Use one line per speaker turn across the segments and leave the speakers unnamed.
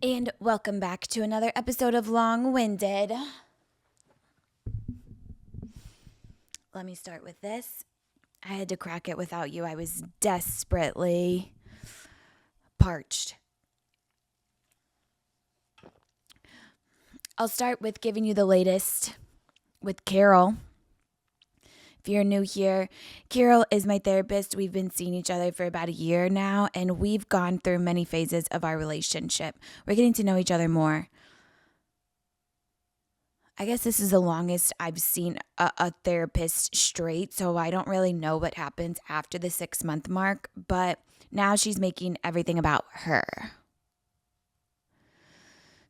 And welcome back to another episode of Long Winded. Let me start with this. I had to crack it without you. I was desperately parched. I'll start with giving you the latest with Carol. If you're new here, Carol is my therapist. We've been seeing each other for about a year now, and we've gone through many phases of our relationship. We're getting to know each other more. I guess this is the longest I've seen a therapist straight, so I don't really know what happens after the 6-month mark, but now she's making everything about her.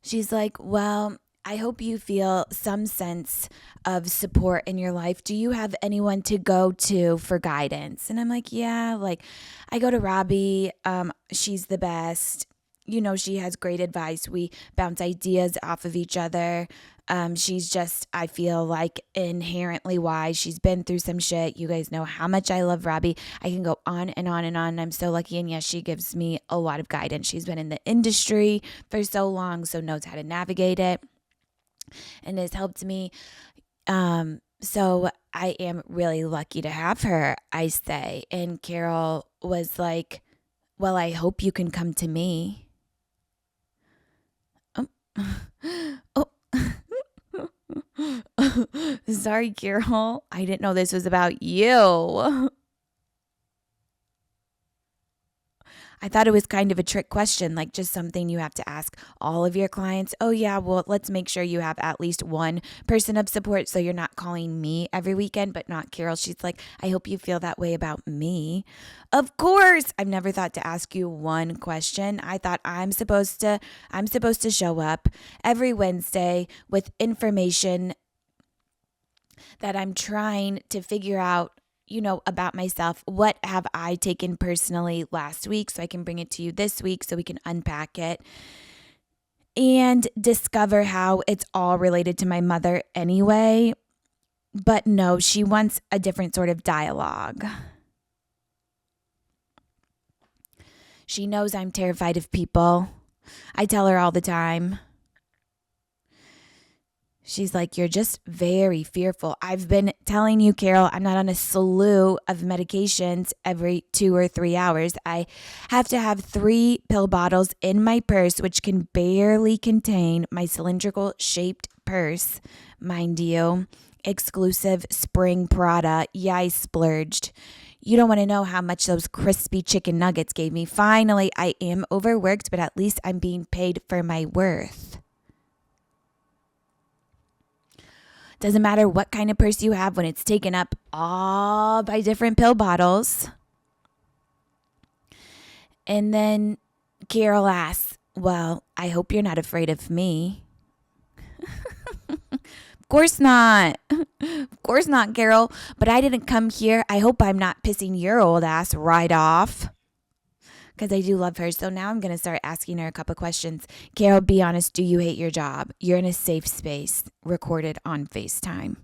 She's like, well, I hope you feel some sense of support in your life. Do you have anyone to go to for guidance? And I'm like, yeah, like I go to Robbie. She's the best. You know, she has great advice. We bounce ideas off of each other. She's just, I feel like, inherently wise. She's been through some shit. You guys know how much I love Robbie. I can go on and on and on. I'm so lucky. And yes, she gives me a lot of guidance. She's been in the industry for so long, so knows how to navigate it and has helped me. So I am really lucky to have her, I say. And Carol was like, well, I hope you can come to me. Oh. Sorry, Carol. I didn't know this was about you. I thought it was kind of a trick question, like just something you have to ask all of your clients. Oh, yeah, well, let's make sure you have at least one person of support so you're not calling me every weekend, but not Carol. She's like, I hope you feel that way about me. Of course, I've never thought to ask you one question. I thought I'm supposed to show up every Wednesday with information that I'm trying to figure out, about myself. What have I taken personally last week so I can bring it to you this week so we can unpack it and discover how it's all related to my mother anyway. But no, she wants a different sort of dialogue. She knows I'm terrified of people. I tell her all the time. She's like, you're just very fearful. I've been telling you, Carol, I'm not on a slew of medications every 2 or 3 hours. I have to have 3 pill bottles in my purse, which can barely contain my cylindrical shaped purse, mind you. Exclusive spring Prada. Yeah, I splurged. You don't want to know how much those crispy chicken nuggets gave me. Finally, I am overworked, but at least I'm being paid for my worth. Doesn't matter what kind of purse you have when it's taken up all by different pill bottles. And then Carol asks, well, I hope you're not afraid of me. Of course not. Of course not, Carol. But I didn't come here. I hope I'm not pissing your old ass right off. Because I do love her. So now I'm going to start asking her a couple questions. Carol, be honest. Do you hate your job? You're in a safe space, recorded on FaceTime.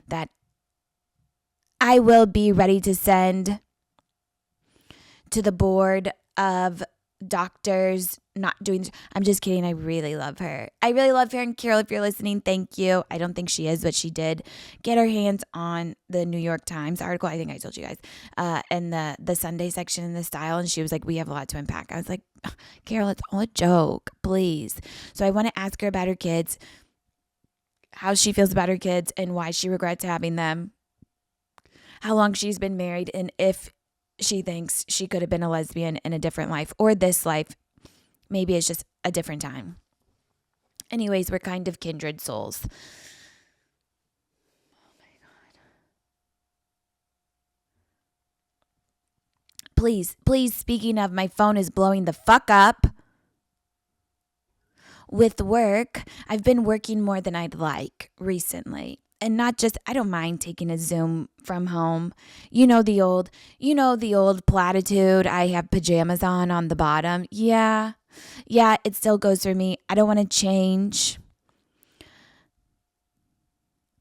That I will be ready to send to the board of doctors not doing. I'm just kidding. I really love her. I really love her. And Carol, if you're listening, thank you. I don't think she is, but she did get her hands on the New York Times article. I think I told you guys, and the Sunday section in the Style. And she was like, we have a lot to unpack. I was like, Carol, it's all a joke, please. So I want to ask her about her kids, how she feels about her kids and why she regrets having them, how long she's been married, and if she thinks she could have been a lesbian in a different life or this life. Maybe it's just a different time. Anyways, we're kind of kindred souls. Oh my God. Please, speaking of, my phone is blowing the fuck up. With work, I've been working more than I'd like recently. And not just, I don't mind taking a Zoom from home. You know the old platitude, I have pajamas on the bottom. Yeah, it still goes for me. I don't want to change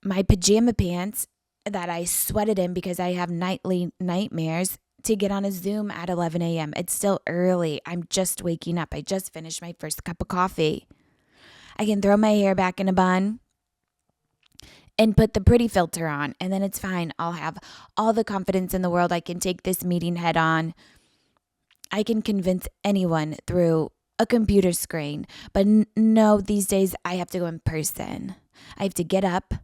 my pajama pants that I sweated in because I have nightly nightmares. to get on a Zoom at 11 a.m. It's still early. I'm just waking up. I just finished my first cup of coffee. I can throw my hair back in a bun and put the pretty filter on, and then it's fine. I'll have all the confidence in the world. I can take this meeting head on. I can convince anyone through a computer screen. But no, these days I have to go in person. I have to get up,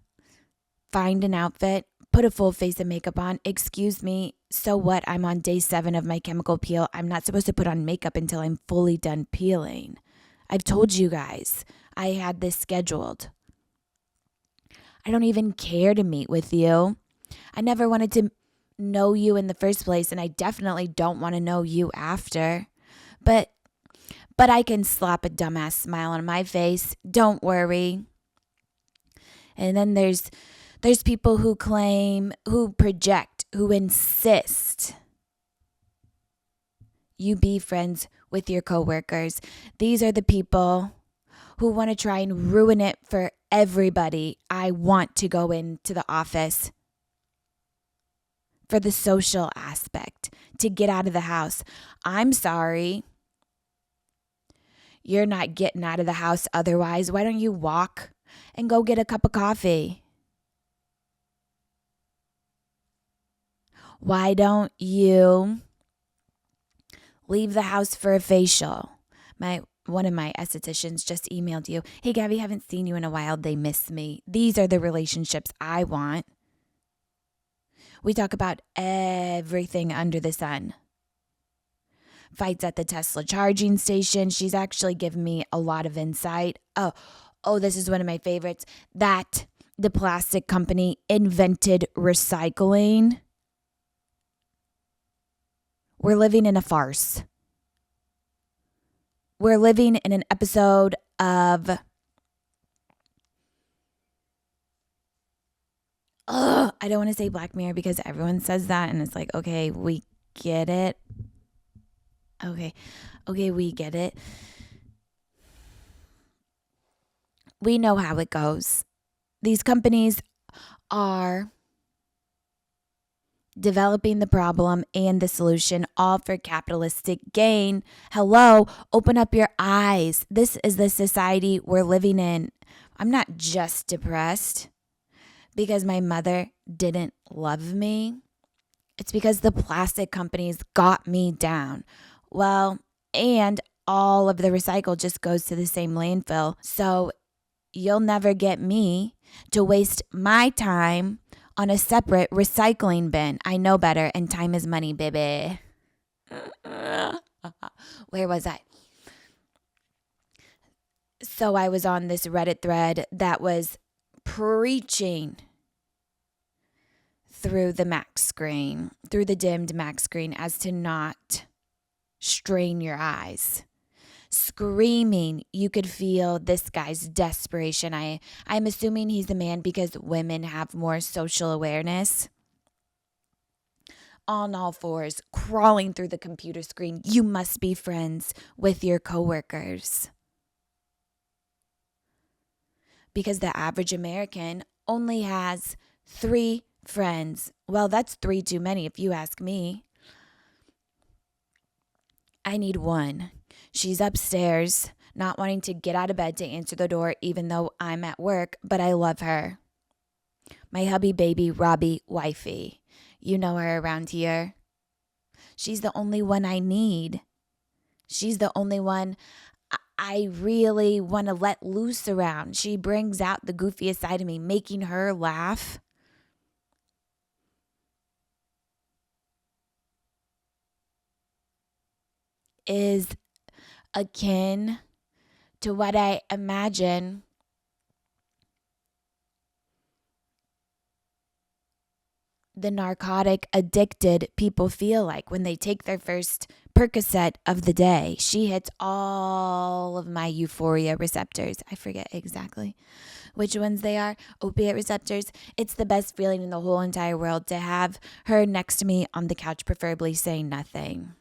find an outfit, put a full face of makeup on. Excuse me, so what? I'm on day 7 of my chemical peel. I'm not supposed to put on makeup until I'm fully done peeling. I've told you guys I had this scheduled. I don't even care to meet with you. I never wanted to know you in the first place, and I definitely don't want to know you after. But I can slap a dumbass smile on my face. Don't worry. And then there's people who claim, who project, who insist you be friends with your coworkers. These are the people who want to try and ruin it for everybody. I want to go into the office for the social aspect, to get out of the house. I'm sorry. You're not getting out of the house otherwise. Why don't you walk and go get a cup of coffee? Why don't you leave the house for a facial? One of my estheticians just emailed you. Hey, Gabby, haven't seen you in a while. They miss me. These are the relationships I want. We talk about everything under the sun. Fights at the Tesla charging station. She's actually given me a lot of insight. Oh, this is one of my favorites. That the plastic company invented recycling. We're living in a farce. We're living in an episode of I don't want to say Black Mirror because everyone says that and it's like, okay, we get it. Okay, we get it. We know how it goes. These companies are developing the problem and the solution, all for capitalistic gain. Hello, open up your eyes. This is the society we're living in. I'm not just depressed because my mother didn't love me. It's because the plastic companies got me down. Well, and all of the recycle just goes to the same landfill. So you'll never get me to waste my time on a separate recycling bin. I know better, and time is money, baby. Where was I? So I was on this Reddit thread that was preaching through the Mac screen, through the dimmed Mac screen, as to not strain your eyes. Screaming, you could feel this guy's desperation. I'm assuming he's a man because women have more social awareness. On all fours, crawling through the computer screen. You must be friends with your coworkers. Because the average American only has 3 friends. Well, that's 3 too many if you ask me. I need 1. She's upstairs, not wanting to get out of bed to answer the door even though I'm at work, but I love her. My hubby baby, Robbie, wifey. You know her around here. She's the only one I need. She's the only one I really want to let loose around. She brings out the goofiest side of me, making her laugh. Is akin to what I imagine the narcotic addicted people feel like when they take their first Percocet of the day. She hits all of my euphoria receptors. I forget exactly which ones they are. Opiate receptors. It's the best feeling in the whole entire world to have her next to me on the couch, preferably saying nothing.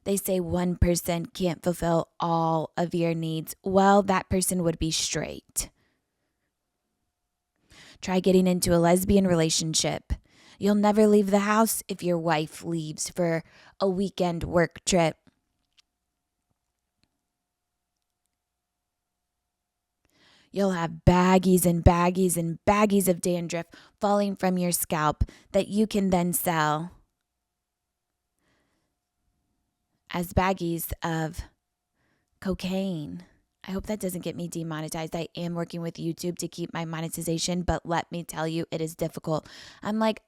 They say one person can't fulfill all of your needs. Well, that person would be straight. Try getting into a lesbian relationship. You'll never leave the house if your wife leaves for a weekend work trip. You'll have baggies and baggies and baggies of dandruff falling from your scalp that you can then sell as baggies of cocaine. I hope that doesn't get me demonetized. I am working with YouTube to keep my monetization, but let me tell you, it is difficult. I'm like,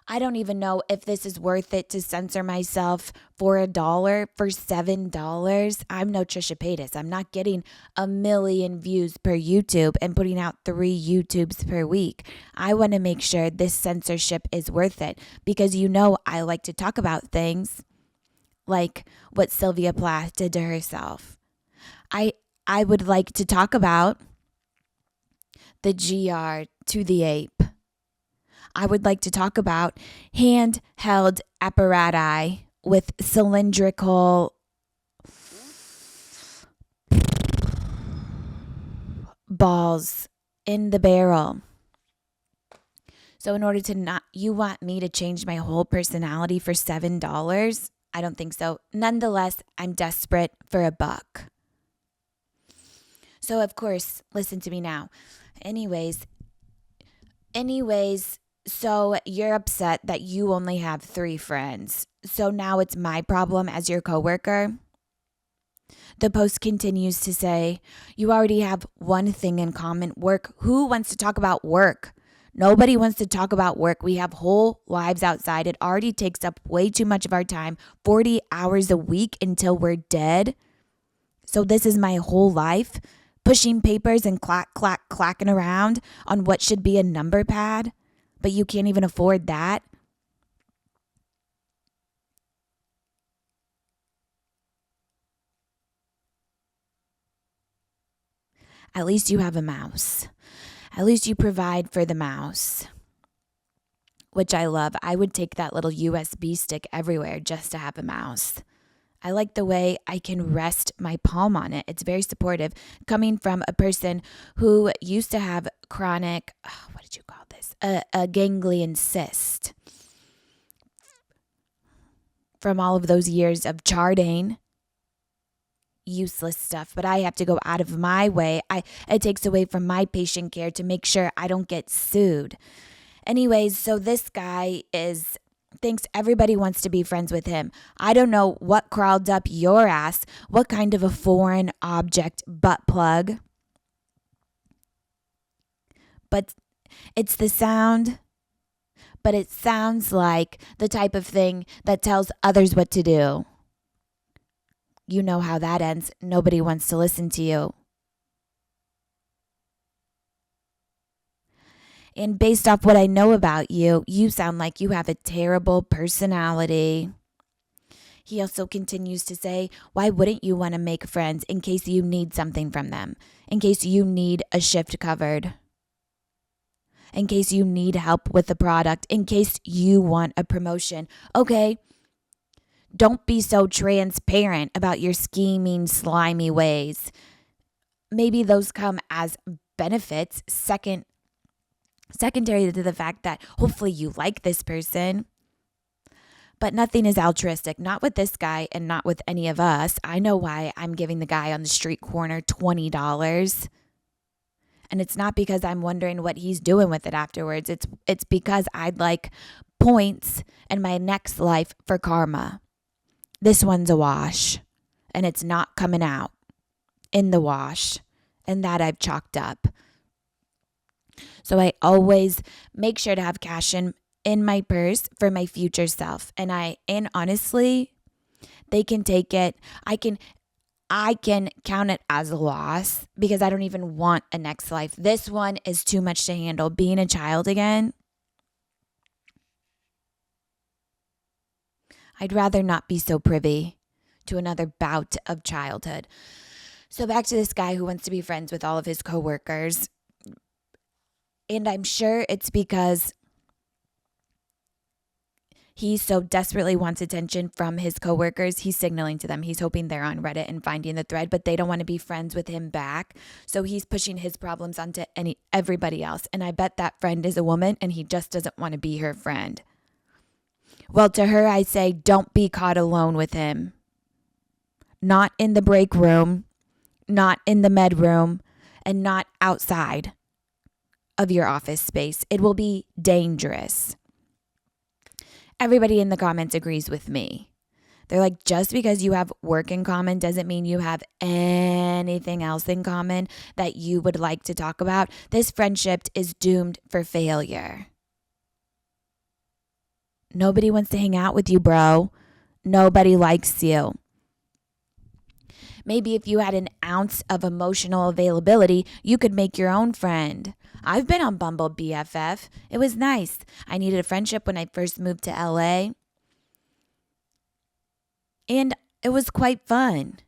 I don't even know if this is worth it to censor myself for $1, for $7. I'm no Trisha Paytas. I'm not getting 1 million views per YouTube and putting out 3 YouTubes per week. I want to make sure this censorship is worth it because I like to talk about things like what Sylvia Plath did to herself. I would like to talk about the GR to the ape. I would like to talk about handheld apparatus with cylindrical balls in the barrel. So in order to not, you want me to change my whole personality for $7? I don't think so. Nonetheless, I'm desperate for $1. So of course, listen to me now. Anyways, so you're upset that you only have 3 friends. So now it's my problem as your coworker. The post continues to say, you already have one thing in common, work. Who wants to talk about work? Nobody wants to talk about work. We have whole lives outside. It already takes up way too much of our time, 40 hours a week until we're dead. So this is my whole life, pushing papers and clacking around on what should be a number pad. But you can't even afford that. At least you have a mouse. At least you provide for the mouse, which I love. I would take that little USB stick everywhere just to have a mouse. I like the way I can rest my palm on it. It's very supportive. Coming from a person who used to have chronic, what did you call this? A ganglion cyst. From all of those years of charting, useless stuff, but I have to go out of my way. It takes away from my patient care to make sure I don't get sued. Anyways, so this guy thinks everybody wants to be friends with him. I don't know what crawled up your ass, what kind of a foreign object butt plug. But it's the sound. But it sounds like the type of thing that tells others what to do. You know how that ends. Nobody wants to listen to you. And based off what I know about you, you sound like you have a terrible personality. He also continues to say, why wouldn't you want to make friends in case you need something from them? In case you need a shift covered? In case you need help with the product? In case you want a promotion? Okay, don't be so transparent about your scheming, slimy ways. Maybe those come as benefits, secondary to the fact that hopefully you like this person. But nothing is altruistic, not with this guy and not with any of us. I know why I'm giving the guy on the street corner $20. And it's not because I'm wondering what he's doing with it afterwards. It's because I'd like points in my next life for karma. This one's a wash, and it's not coming out in the wash, and that I've chalked up. So I always make sure to have cash in my purse for my future self. And honestly, they can take it. I can count it as a loss because I don't even want a next life. This one is too much to handle. Being a child again, I'd rather not be so privy to another bout of childhood. So back to this guy who wants to be friends with all of his coworkers. And I'm sure it's because He so desperately wants attention from his coworkers. He's signaling to them. He's hoping they're on Reddit and finding the thread, but they don't want to be friends with him back. So he's pushing his problems onto everybody else. And I bet that friend is a woman and he just doesn't want to be her friend. Well, to her, I say, don't be caught alone with him. Not in the break room, not in the med room, and not outside of your office space. It will be dangerous. Everybody in the comments agrees with me. They're like, just because you have work in common doesn't mean you have anything else in common that you would like to talk about. This friendship is doomed for failure. Nobody wants to hang out with you, bro. Nobody likes you. Maybe if you had an ounce of emotional availability, you could make your own friend. I've been on Bumble BFF. It was nice. I needed a friendship when I first moved to LA. And it was quite fun.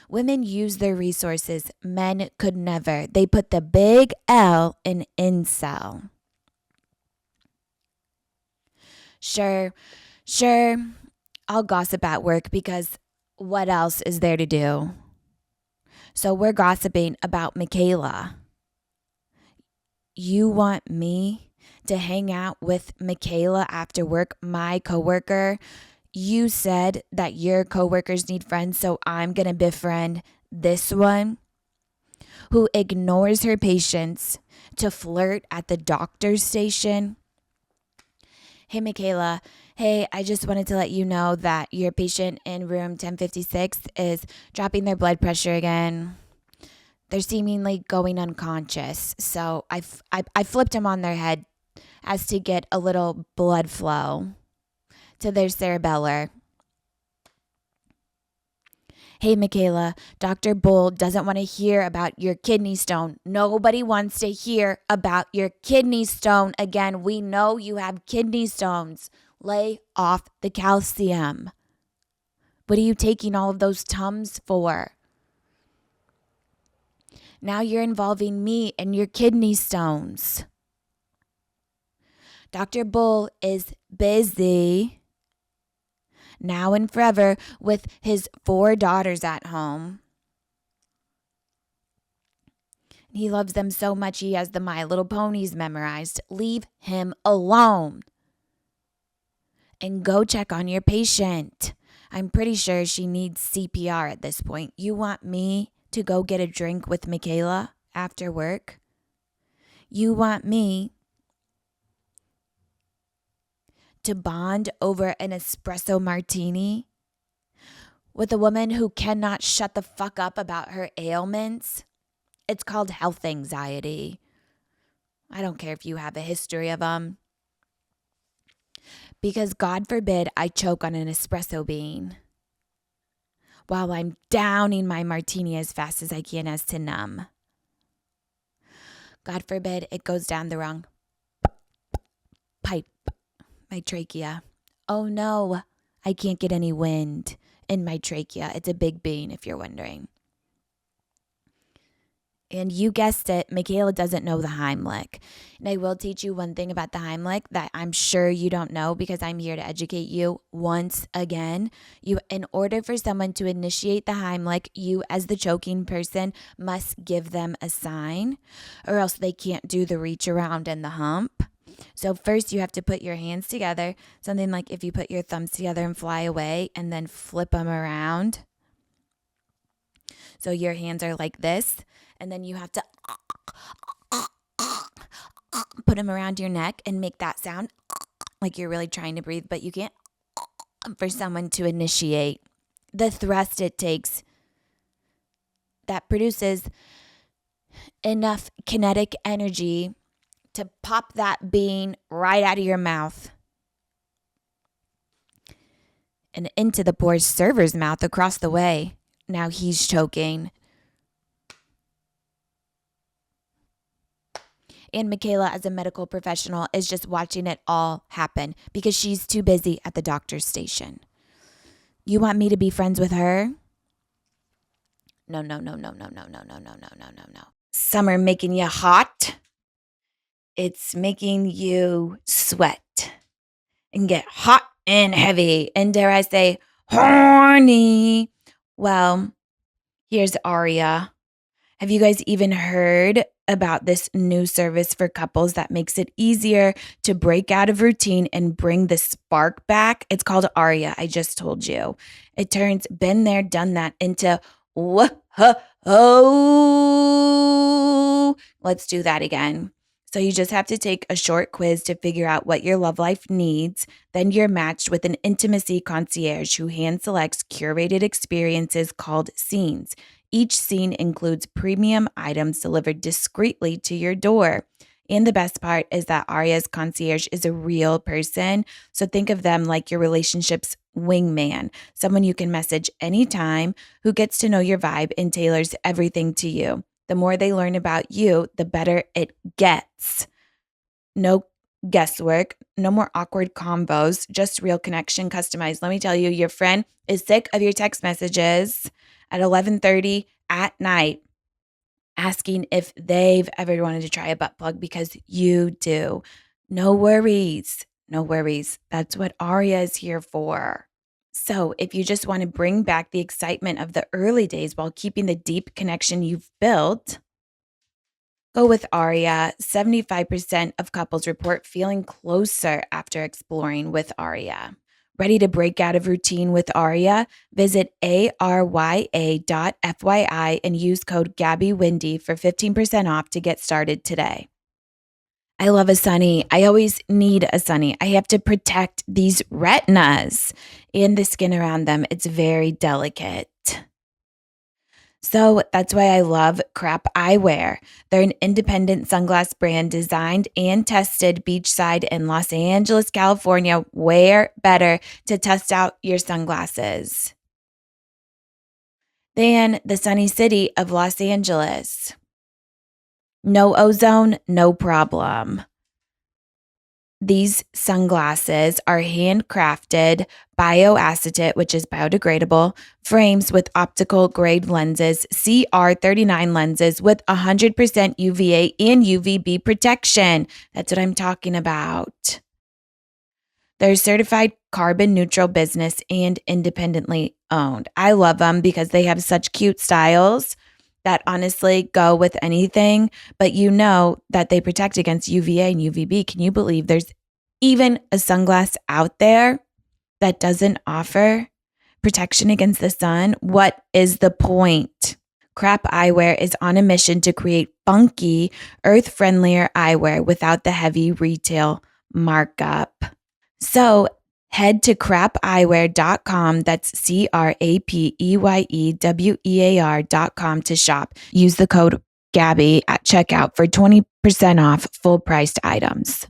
Women use their resources. Men could never. They put the big L in incel. Sure, I'll gossip at work because what else is there to do? So we're gossiping about Michaela. You want me to hang out with Michaela after work, my coworker? You said that your coworkers need friends, so I'm going to befriend this one who ignores her patients to flirt at the doctor's station. Hey, Michaela. Hey, I just wanted to let you know that your patient in room 1056 is dropping their blood pressure again. They're seemingly going unconscious. So I flipped them on their head as to get a little blood flow to their cerebellar. Hey, Michaela, Dr. Bull doesn't want to hear about your kidney stone. Nobody wants to hear about your kidney stone again. We know you have kidney stones. Lay off the calcium. What are you taking all of those Tums for? Now you're involving me and your kidney stones. Dr. Bull is busy now and forever with his 4 daughters at home. He loves them so much he has the My Little Ponies memorized. Leave him alone. And go check on your patient. I'm pretty sure she needs CPR at this point. You want me to go get a drink with Michaela after work? You want me to bond over an espresso martini with a woman who cannot shut the fuck up about her ailments? It's called health anxiety. I don't care if you have a history of them. Because God forbid I choke on an espresso bean while I'm downing my martini as fast as I can as to numb. God forbid it goes down the wrong pipe, my trachea. Oh no, I can't get any wind in my trachea. It's a big bean, if you're wondering. And you guessed it, Michaela doesn't know the Heimlich. And I will teach you one thing about the Heimlich that I'm sure you don't know because I'm here to educate you once again. In order for someone to initiate the Heimlich, you as the choking person must give them a sign or else they can't do the reach around and the hump. So first you have to put your hands together, something like if you put your thumbs together and fly away and then flip them around. So your hands are like this. And then you have to put them around your neck and make that sound like you're really trying to breathe, but you can't for someone to initiate the thrust it takes that produces enough kinetic energy to pop that bean right out of your mouth and into the poor server's mouth across the way. Now he's choking. And Michaela, as a medical professional, is just watching it all happen because she's too busy at the doctor's station. You want me to be friends with her? No. Summer making you hot. It's making you sweat and get hot and heavy and, dare I say, horny. Well, here's Aria. Have you guys even heard about this new service for couples that makes it easier to break out of routine and bring the spark back? It's called Aria. I just told you. It turns been there, done that into whoa. Let's do that again. So you just have to take a short quiz to figure out what your love life needs. Then you're matched with an intimacy concierge who hand selects curated experiences called scenes. Each scene includes premium items delivered discreetly to your door. And the best part is that Aria's concierge is a real person. So think of them like your relationship's wingman, someone you can message anytime, who gets to know your vibe and tailors everything to you. The more they learn about you, the better it gets. No guesswork, no more awkward combos, just real connection customized. Let me tell you, your friend is sick of your text messages at 11:30 at night asking if they've ever wanted to try a butt plug because you do. No worries. No worries. That's what Aria is here for. So, if you just want to bring back the excitement of the early days while keeping the deep connection you've built, go with Aria. 75% of couples report feeling closer after exploring with Aria. Ready to break out of routine with Aria? Visit arya.fyi and use code GabbyWindy for 15% off to get started today. I love a sunny. I always need a sunny. I have to protect these retinas and the skin around them. It's very delicate. So that's why I love Crap Eyewear. They're an independent sunglass brand designed and tested beachside in Los Angeles, California. Where better to test out your sunglasses than the sunny city of Los Angeles? No ozone, no problem. These sunglasses are handcrafted bioacetate, which is biodegradable, frames with optical grade lenses, CR39 lenses with 100% UVA and UVB protection. That's what I'm talking about. They're certified carbon neutral business and independently owned. I love them because they have such cute styles that honestly go with anything, but you know that they protect against UVA and UVB. Can you believe there's even a sunglass out there that doesn't offer protection against the sun? What is the point? Crap Eyewear is on a mission to create funky, earth friendlier eyewear without the heavy retail markup. So head to crapeyewear.com. That's CRAPEYEWEAR.com to shop. Use the code Gabby at checkout for 20% off full priced items.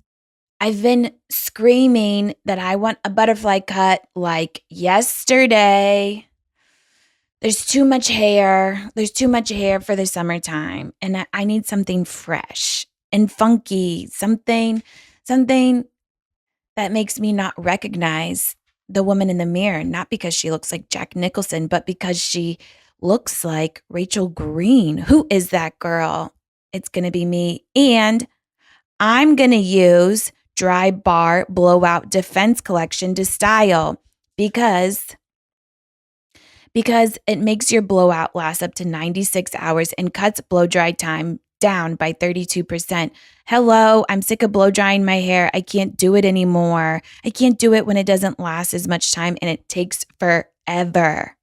I've been screaming that I want a butterfly cut like yesterday. There's too much hair. There's too much hair for the summertime. And I need something fresh and funky, something that makes me not recognize the woman in the mirror, not because she looks like Jack Nicholson, but because she looks like Rachel Green. Who is that girl? It's going to be me. And I'm going to use Dry Bar Blowout Defense Collection to style because it makes your blowout last up to 96 hours and cuts blow dry time down by 32%. Hello, I'm sick of blow drying my hair. I can't do it anymore. I can't do it when it doesn't last as much time and it takes forever.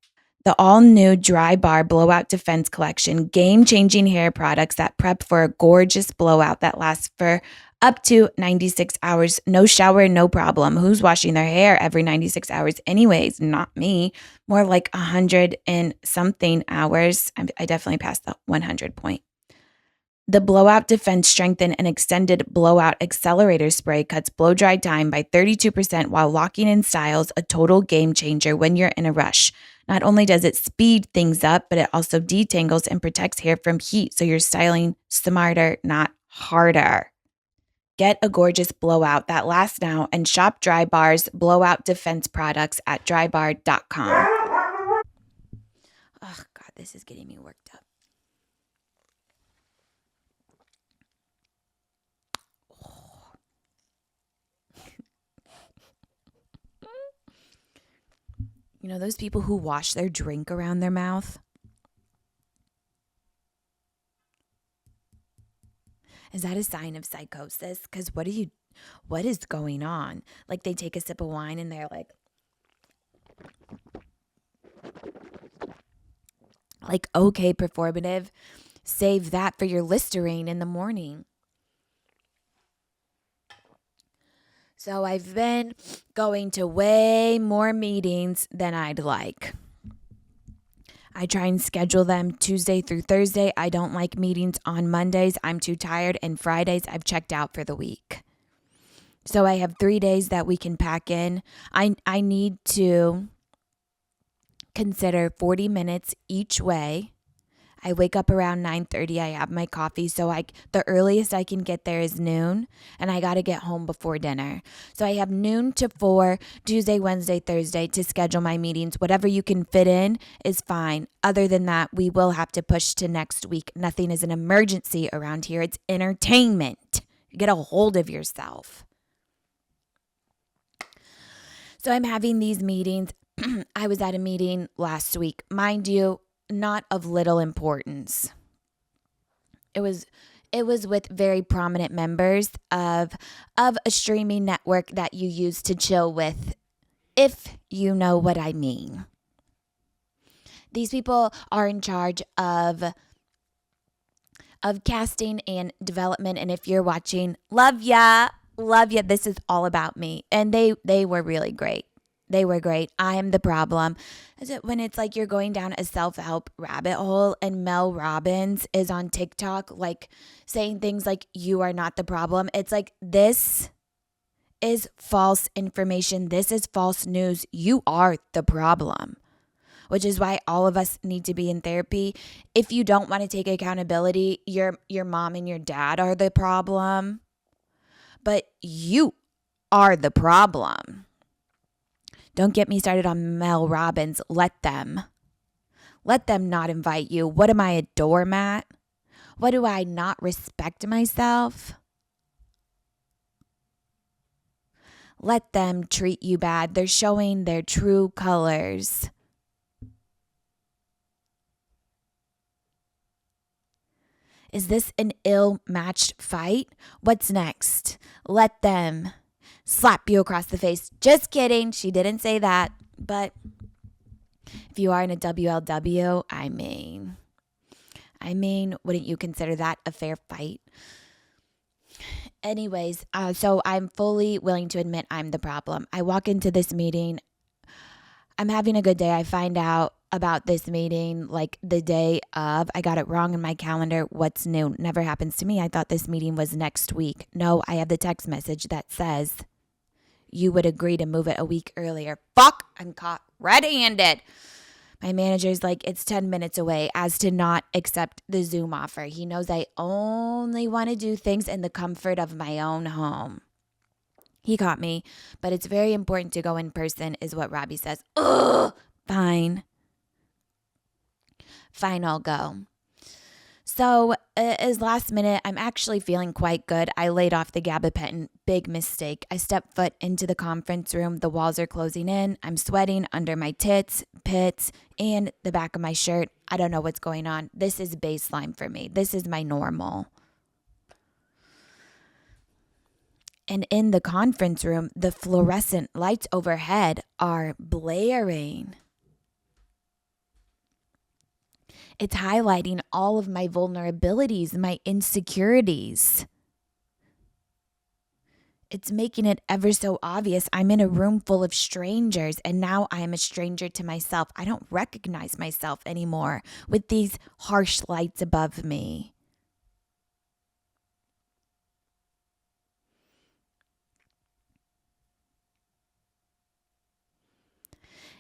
The all-new Dry Bar Blowout Defense Collection, game-changing hair products that prep for a gorgeous blowout that lasts for up to 96 hours. No shower, no problem. Who's washing their hair every 96 hours anyways? Not me. More like 100 and something hours. I definitely passed the 100 point. The Blowout Defense Strengthen and Extended Blowout Accelerator Spray cuts blow dry time by 32% while locking in styles, a total game changer when you're in a rush. Not only does it speed things up, but it also detangles and protects hair from heat, so you're styling smarter, not harder. Get a gorgeous blowout that lasts now and shop Dry Bar's Blowout Defense products at drybar.com. Oh, God, this is getting me worked up. You know, those people who wash their drink around their mouth? Is that a sign of psychosis? Because what is going on? Like they take a sip of wine and they're like, okay, performative, save that for your Listerine in the morning. So I've been going to way more meetings than I'd like. I try and schedule them Tuesday through Thursday. I don't like meetings on Mondays. I'm too tired. And Fridays, I've checked out for the week. So I have 3 days that we can pack in. I need to consider 40 minutes each way. I wake up around 9:30. I have my coffee. So the earliest I can get there is noon, and I got to get home before dinner. So I have noon to 4, Tuesday, Wednesday, Thursday to schedule my meetings. Whatever you can fit in is fine. Other than that, we will have to push to next week. Nothing is an emergency around here. It's entertainment. Get a hold of yourself. So I'm having these meetings. I was at a meeting last week. Mind you, not of little importance. It was with very prominent members of a streaming network that you use to chill with, if you know what I mean. These people are in charge of casting and development, and if you're watching, love ya. This is all about me. And they were really great. They were great. I am the problem. Is it when it's like you're going down a self-help rabbit hole and Mel Robbins is on TikTok like saying things like you are not the problem. It's like, this is false information. This is false news. You are the problem. Which is why all of us need to be in therapy. If you don't want to take accountability, your mom and your dad are the problem. But you are the problem. Don't get me started on Mel Robbins. Let them not invite you. What am I, a doormat? What do I not respect myself? Let them treat you bad. They're showing their true colors. Is this an ill-matched fight? What's next? Let them slap you across the face. Just kidding. She didn't say that. But if you are in a WLW, I mean, wouldn't you consider that a fair fight? Anyways, so I'm fully willing to admit I'm the problem. I walk into this meeting. I'm having a good day. I find out about this meeting like the day of. I got it wrong in my calendar. What's new? Never happens to me. I thought this meeting was next week. No, I have the text message that says you would agree to move it a week earlier. Fuck, I'm caught red-handed. My manager's like, it's 10 minutes away, as to not accept the Zoom offer. He knows I only want to do things in the comfort of my own home. He caught me, but it's very important to go in person, is what Robbie says. Ugh, fine. Fine, I'll go. So, as last minute, I'm actually feeling quite good. I laid off the gabapentin. Big mistake. I stepped foot into the conference room. The walls are closing in. I'm sweating under my tits, pits, and the back of my shirt. I don't know what's going on. This is baseline for me. This is my normal. And in the conference room, the fluorescent lights overhead are blaring. It's highlighting all of my vulnerabilities, my insecurities. It's making it ever so obvious. I'm in a room full of strangers, and now I am a stranger to myself. I don't recognize myself anymore with these harsh lights above me.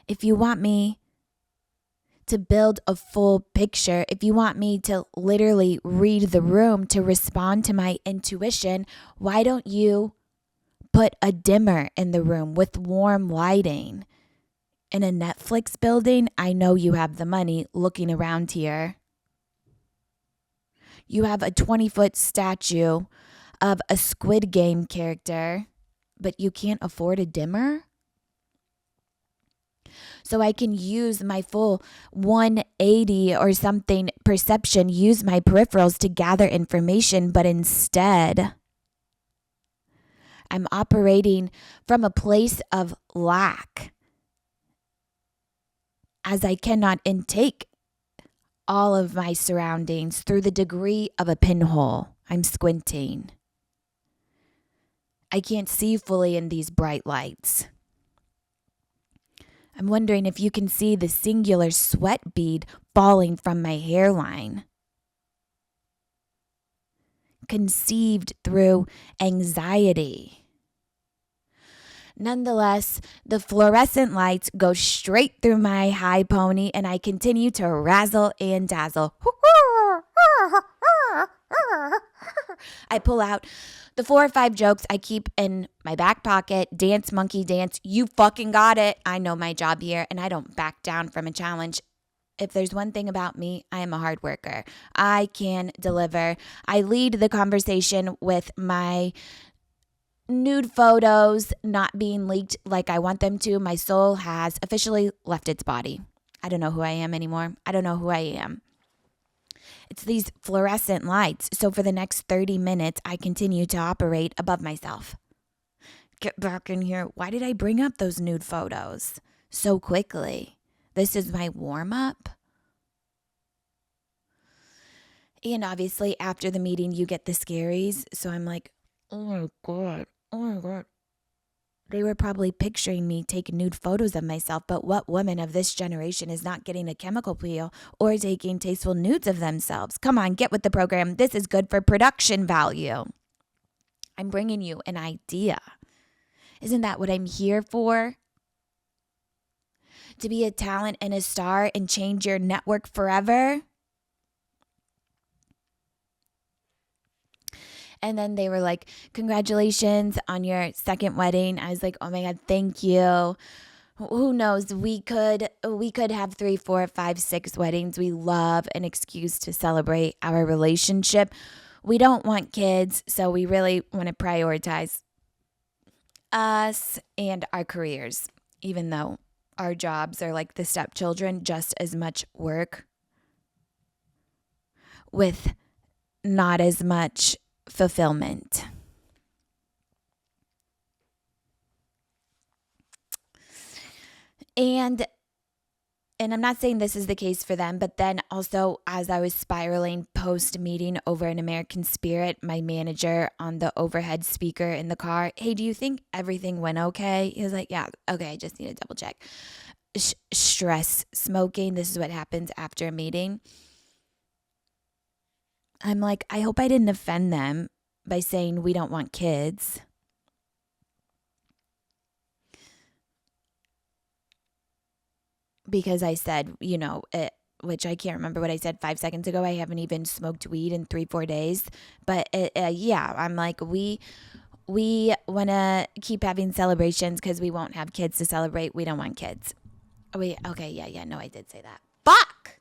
If you want me to build a full picture, if you want me to literally read the room, to respond to my intuition, why don't you put a dimmer in the room with warm lighting? In a Netflix building, I know you have the money. Looking around here, you have a 20-foot statue of a Squid Game character, but you can't afford a dimmer? So I can use my full 180 or something perception, use my peripherals to gather information, but instead I'm operating from a place of lack as I cannot intake all of my surroundings through the degree of a pinhole. I'm squinting. I can't see fully in these bright lights. I'm wondering if you can see the singular sweat bead falling from my hairline. Conceived through anxiety. Nonetheless, the fluorescent lights go straight through my high pony and I continue to razzle and dazzle. I pull out the 4 or 5 jokes I keep in my back pocket. Dance, monkey, dance. You fucking got it. I know my job here and I don't back down from a challenge. If there's one thing about me, I am a hard worker. I can deliver. I lead the conversation with my nude photos not being leaked like I want them to. My soul has officially left its body. I don't know who I am anymore. I don't know who I am. It's these fluorescent lights. So for the next 30 minutes, I continue to operate above myself. Get back in here. Why did I bring up those nude photos so quickly? This is my warm-up. And obviously, after the meeting, you get the scaries. So I'm like, oh my God. Oh my God. They were probably picturing me taking nude photos of myself, but what woman of this generation is not getting a chemical peel or taking tasteful nudes of themselves? Come on, get with the program. This is good for production value. I'm bringing you an idea. Isn't that what I'm here for? To be a talent and a star and change your network forever? And then they were like, congratulations on your second wedding. I was like, oh my God, thank you. Who knows? We could have 3, 4, 5, 6 weddings. We love an excuse to celebrate our relationship. We don't want kids, so we really want to prioritize us and our careers, even though our jobs are like the stepchildren, just as much work with not as much fulfillment. And I'm not saying this is the case for them, but then also as I was spiraling post meeting over an American Spirit, my manager on the overhead speaker in the car, hey, do you think everything went okay? He was like, yeah, okay, I just need to double check. Stress, smoking, this is what happens after a meeting. I'm like, I hope I didn't offend them by saying we don't want kids. Because I said, which I can't remember what I said 5 seconds ago. I haven't even smoked weed in 3-4 days. But yeah, I'm like, we want to keep having celebrations because we won't have kids to celebrate. We don't want kids. Okay, yeah, no, I did say that. Fuck!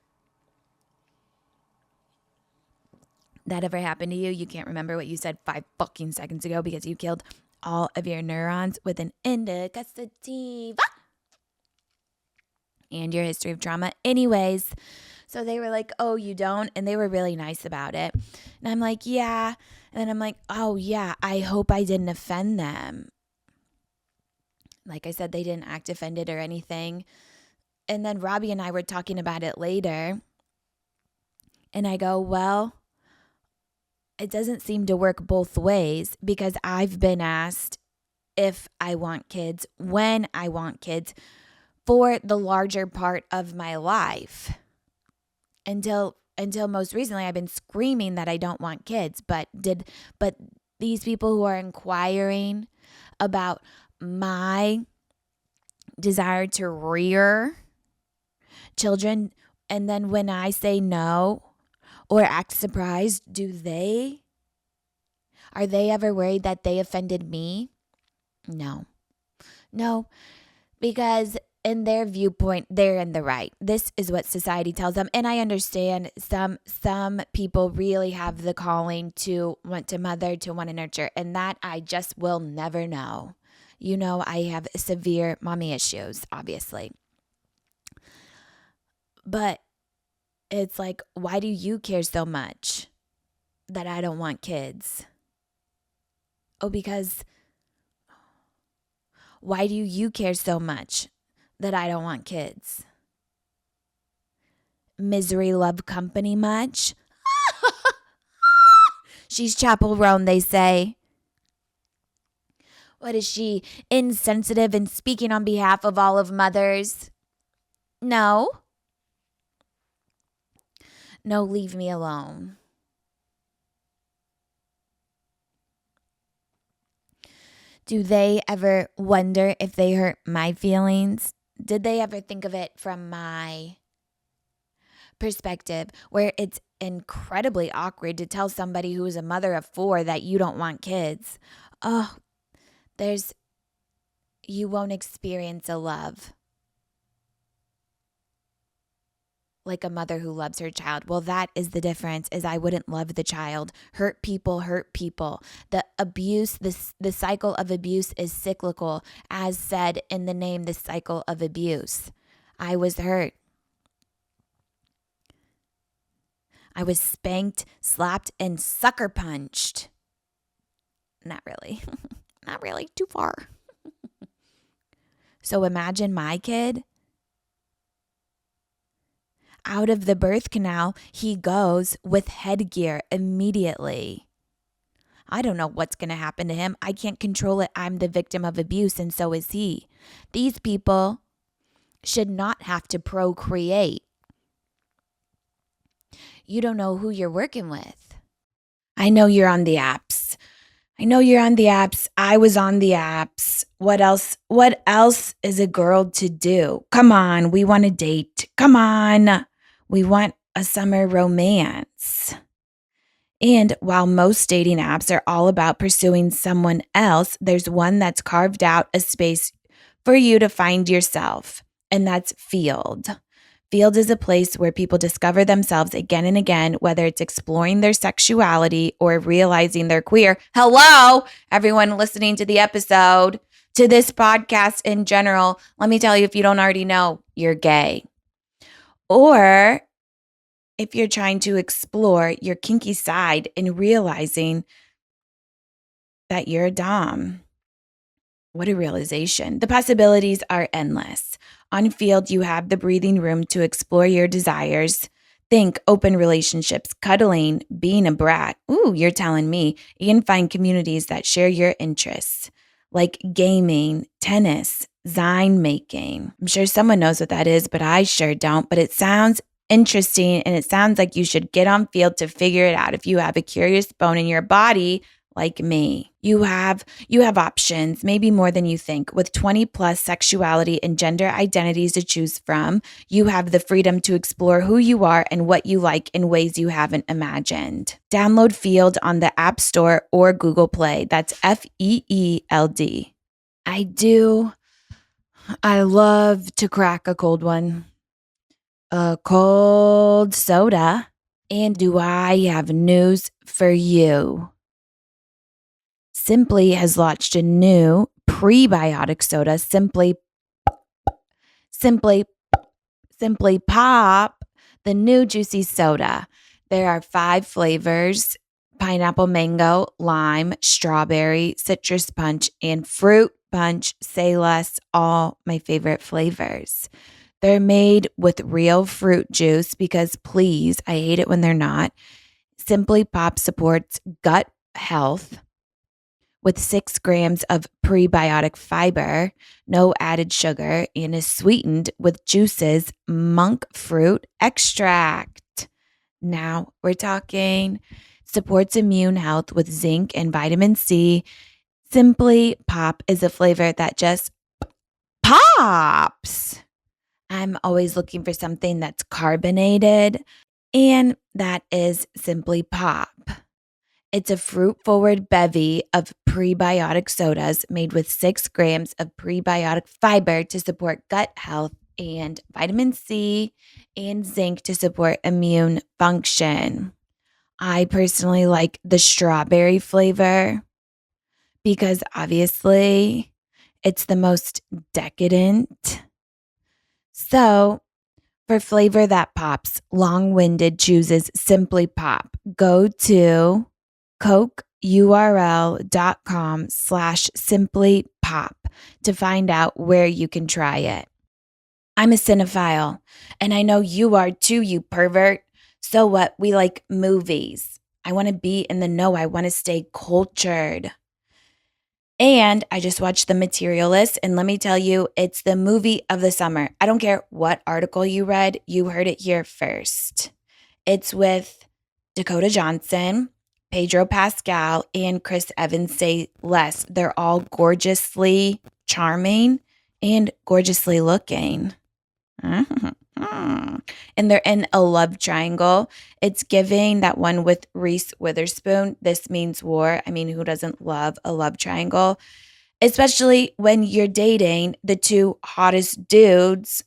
That ever happened to you? You can't remember what you said 5 fucking seconds ago because you killed all of your neurons with an indica sativa and your history of trauma. Anyways, so they were like, oh, you don't? And they were really nice about it. And I'm like, yeah. And then I'm like, oh, yeah, I hope I didn't offend them. Like I said, they didn't act offended or anything. And then Robbie and I were talking about it later. And I go, well, it doesn't seem to work both ways because I've been asked if I want kids, when I want kids, for the larger part of my life. Until most recently, I've been screaming that I don't want kids. But these people who are inquiring about my desire to rear children, and then when I say no or act surprised, are they ever worried that they offended me? No, because in their viewpoint, they're in the right. This is what society tells them. And I understand some people really have the calling to want to mother, to want to nurture. And that I just will never know. I have severe mommy issues, obviously. But it's like, why do you care so much that I don't want kids? Oh, because why do you care so much that I don't want kids? Misery love company much? She's chaperone, they say. What is she, insensitive and speaking on behalf of all of mothers? No. No, leave me alone. Do they ever wonder if they hurt my feelings? Did they ever think of it from my perspective where it's incredibly awkward to tell somebody who is a mother of 4 that you don't want kids? Oh, you won't experience a love like a mother who loves her child. Well, that is the difference, is I wouldn't love the child. Hurt people hurt people. The abuse, the cycle of abuse is cyclical, as said in the name, the cycle of abuse. I was hurt. I was spanked, slapped, and sucker punched. Not really. Not really. Too far. So imagine my kid. Out of the birth canal, he goes with headgear immediately. I don't know what's going to happen to him. I can't control it. I'm the victim of abuse, and so is he. These people should not have to procreate. You don't know who you're working with. I know you're on the apps. I was on the apps. What else? What else is a girl to do? Come on, we want a date. Come on. We want a summer romance. And while most dating apps are all about pursuing someone else, there's one that's carved out a space for you to find yourself, and that's Field. Field is a place where people discover themselves again and again, whether it's exploring their sexuality or realizing they're queer. Hello, everyone listening to the episode, to this podcast in general. Let me tell you, if you don't already know, you're gay. Or if you're trying to explore your kinky side and realizing that you're a dom. What a realization. The possibilities are endless. On Field, you have the breathing room to explore your desires. Think open relationships, cuddling, being a brat. Ooh, you're telling me. And find communities that share your interests, like gaming, tennis, zine making. I'm sure someone knows what that is, but I sure don't. But it sounds interesting, and it sounds like you should get on Field to figure it out if you have a curious bone in your body like me. You have options, maybe more than you think. With 20 plus sexuality and gender identities to choose from, you have the freedom to explore who you are and what you like in ways you haven't imagined. Download Field on the App Store or Google Play. That's FEELD. I love to crack a cold one. A cold soda. And do I have news for you? Simply has launched a new prebiotic soda, Simply Pop, the new juicy soda. There are 5 flavors: pineapple, mango, lime, strawberry, citrus punch, and fruit punch. Say less, all my favorite flavors. They're made with real fruit juice because, please, I hate it when they're not. Simply Pop supports gut health with 6 grams of prebiotic fiber, no added sugar, and is sweetened with juices monk fruit extract. Now we're talking. Supports immune health with zinc and vitamin C. Simply Pop is a flavor that just pops. I'm always looking for something that's carbonated, and that is Simply Pop. It's a fruit-forward bevy of prebiotic sodas made with 6 grams of prebiotic fiber to support gut health and vitamin C and zinc to support immune function. I personally like the strawberry flavor because obviously it's the most decadent. So For flavor that pops, Long Winded chooses Simply Pop. Go to cokeurl.com/simply pop to find out where you can try it. I'm a cinephile, and I know you are too, you pervert. So what? We like movies. I want to be in the know. I want to stay cultured. And I just watched The Materialist, and let me tell you, it's the movie of the summer. I don't care what article you read, you heard it here first. It's with Dakota Johnson, Pedro Pascal, and Chris Evans. Say less. They're all gorgeously charming and gorgeously looking. And they're in a love triangle. It's giving that one with Reese Witherspoon. This means war. I mean, who doesn't love a love triangle? Especially when you're dating the two hottest dudes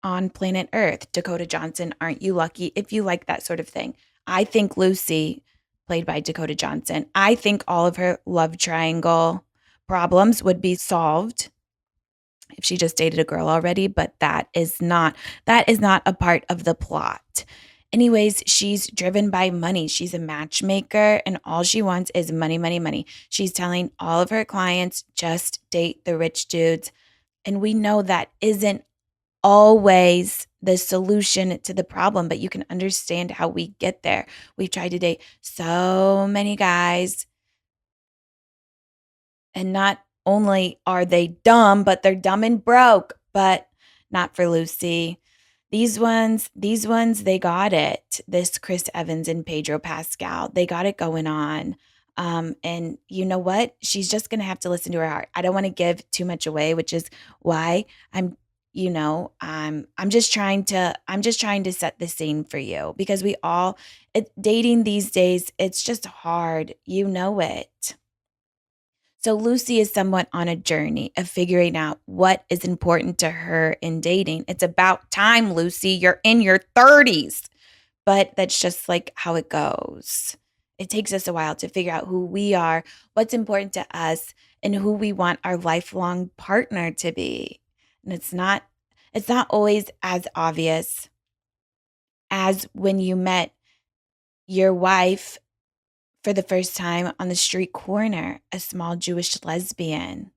on planet Earth. Dakota Johnson, aren't you lucky if you like that sort of thing? I think Lucy, played by Dakota Johnson, I think all of her love triangle problems would be solved if she just dated a girl already, but that is not a part of the plot. Anyways, she's driven by money. She's a matchmaker and all she wants is money, money, money. She's telling all of her clients just date the rich dudes. And we know that isn't always the solution to the problem, but you can understand how we get there. We've tried to date so many guys, and not only are they dumb, but they're dumb and broke, but not for Lucy. These ones, they got it. This Chris Evans and Pedro Pascal, they got it going on. And you know what? She's just gonna have to listen to her heart. I don't want to give too much away, which is why I'm just trying to set the scene for you because dating these days, it's just hard. You know it. So Lucy is somewhat on a journey of figuring out what is important to her in dating. It's about time, Lucy. You're in your 30s. But that's just like how it goes. It takes us a while to figure out who we are, what's important to us, and who we want our lifelong partner to be. And it's not always as obvious as when you met your wife for the first time on the street corner, a small Jewish lesbian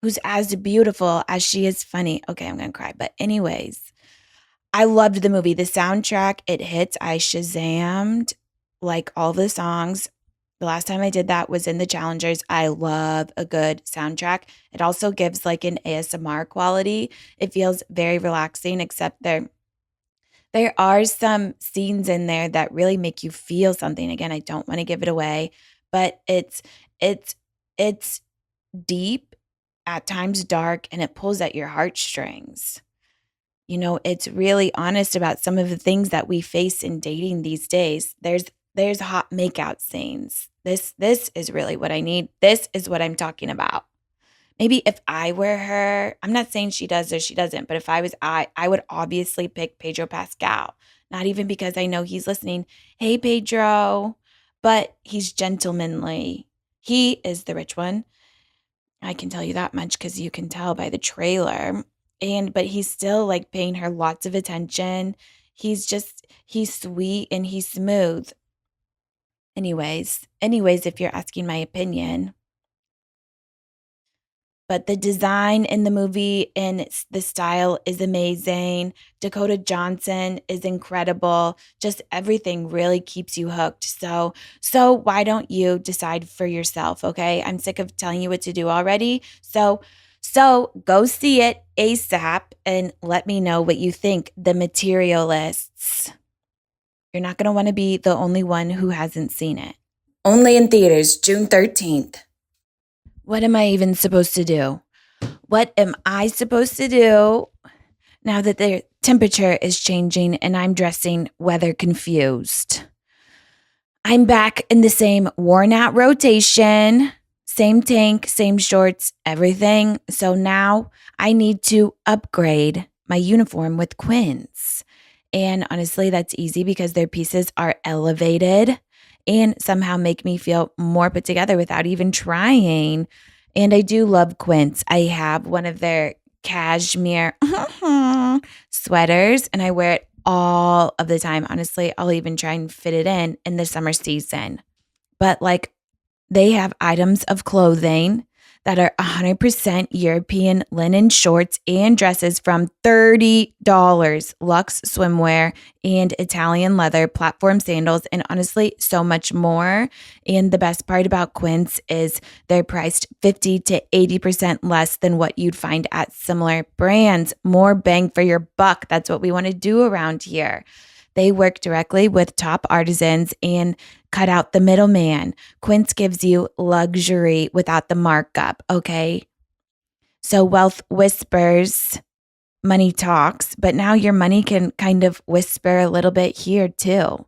who's as beautiful as she is funny. Okay, I'm going to cry. But, anyways, I loved the movie. The soundtrack, it hits. I Shazammed like all the songs. The last time I did that was in the Challengers. I love a good soundtrack. It also gives like an ASMR quality. It feels very relaxing, except there are some scenes in there that really make you feel something. Again, I don't want to give it away, but it's deep, at times dark, and it pulls at your heartstrings. It's really honest about some of the things that we face in dating these days. There's hot makeout scenes. This is really what I need. This is what I'm talking about. Maybe if I were her, I'm not saying she does or she doesn't, but if I was I would obviously pick Pedro Pascal. Not even because I know he's listening. Hey Pedro, but he's gentlemanly. He is the rich one. I can tell you that much because you can tell by the trailer. But he's still like paying her lots of attention. He's sweet and he's smooth. Anyways, if you're asking my opinion, but the design in the movie and the style is amazing. Dakota Johnson is incredible. Just everything really keeps you hooked. So why don't you decide for yourself, okay? I'm sick of telling you what to do already. So go see it ASAP and let me know what you think. The Materialists. You're not going to want to be the only one who hasn't seen it. Only in theaters, June 13th. What am I even supposed to do? What am I supposed to do now that the temperature is changing and I'm dressing weather confused? I'm back in the same worn out rotation, same tank, same shorts, everything. So now I need to upgrade my uniform with Quince. And honestly, that's easy because their pieces are elevated and somehow make me feel more put together without even trying. And I do love Quince. I have one of their cashmere sweaters, and I wear it all of the time. Honestly, I'll even try and fit it in the summer season. But like they have items of clothing that are 100% European linen shorts and dresses from $30, Luxe swimwear and Italian leather platform sandals, and honestly, so much more. And the best part about Quince is they're priced 50 to 80% less than what you'd find at similar brands. More bang for your buck. That's what we want to do around here. They work directly with top artisans and cut out the middleman. Quince gives you luxury without the markup, okay? So wealth whispers, money talks, but now your money can kind of whisper a little bit here too.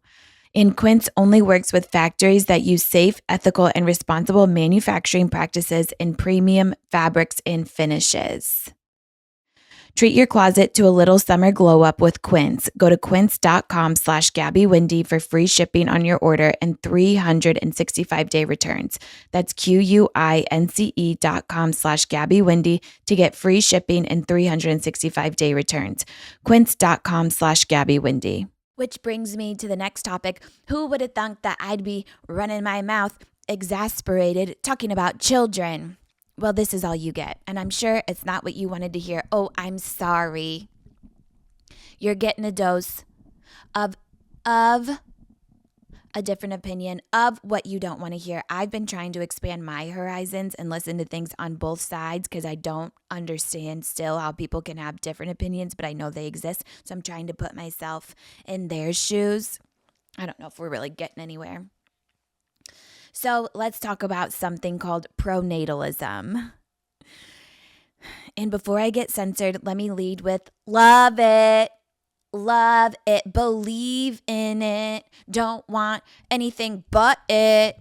And Quince only works with factories that use safe, ethical, and responsible manufacturing practices in premium fabrics and finishes. Treat your closet to a little summer glow up with Quince. Go to quince.com/GabbyWindy for free shipping on your order and 365-day returns. That's QUINCE.com/GabbyWindy to get free shipping and 365-day returns. Quince.com/GabbyWindy. Which brings me to the next topic. Who would have thunk that I'd be running my mouth exasperated talking about children? Well, this is all you get. And I'm sure it's not what you wanted to hear. Oh, I'm sorry. You're getting a dose of a different opinion of what you don't want to hear. I've been trying to expand my horizons and listen to things on both sides because I don't understand still how people can have different opinions, but I know they exist. So I'm trying to put myself in their shoes. I don't know if we're really getting anywhere. So let's talk about something called pronatalism. And before I get censored, let me lead with love it. Love it. Believe in it. Don't want anything but it.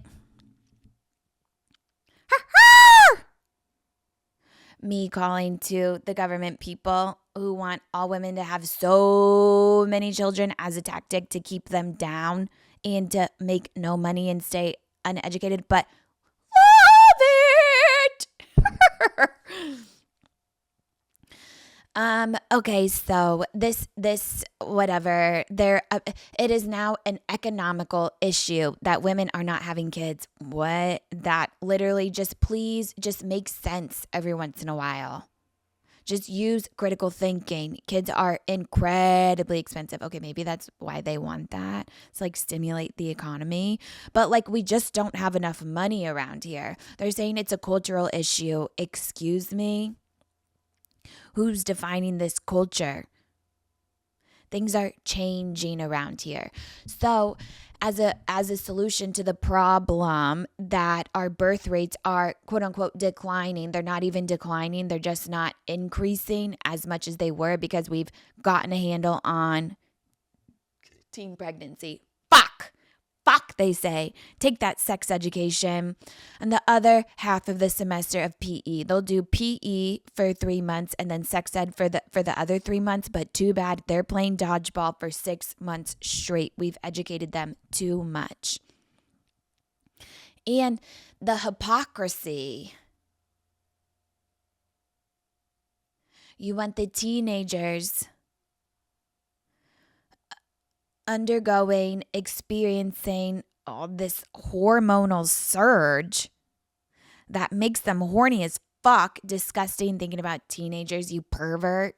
Me calling to the government people who want all women to have so many children as a tactic to keep them down and to make no money and stay uneducated, but love it. Okay, so this whatever, it is now an economical issue that women are not having kids. What? That literally please make sense every once in a while. Just use critical thinking. Kids are incredibly expensive. Okay, maybe that's why they want that. It's like stimulate the economy. But like we just don't have enough money around here. They're saying it's a cultural issue. Excuse me? Who's defining this culture? Things are changing around here. So as a solution to the problem that our birth rates are quote unquote declining, they're not even declining, they're just not increasing as much as they were because we've gotten a handle on teen pregnancy. Fuck, they say. Take that, sex education. And the other half of the semester of PE. They'll do PE for 3 months and then sex ed for the other 3 months. But too bad they're playing dodgeball for 6 months straight. We've educated them too much. And the hypocrisy. You want the teenagers experiencing all this hormonal surge that makes them horny as fuck, disgusting, thinking about teenagers, you pervert.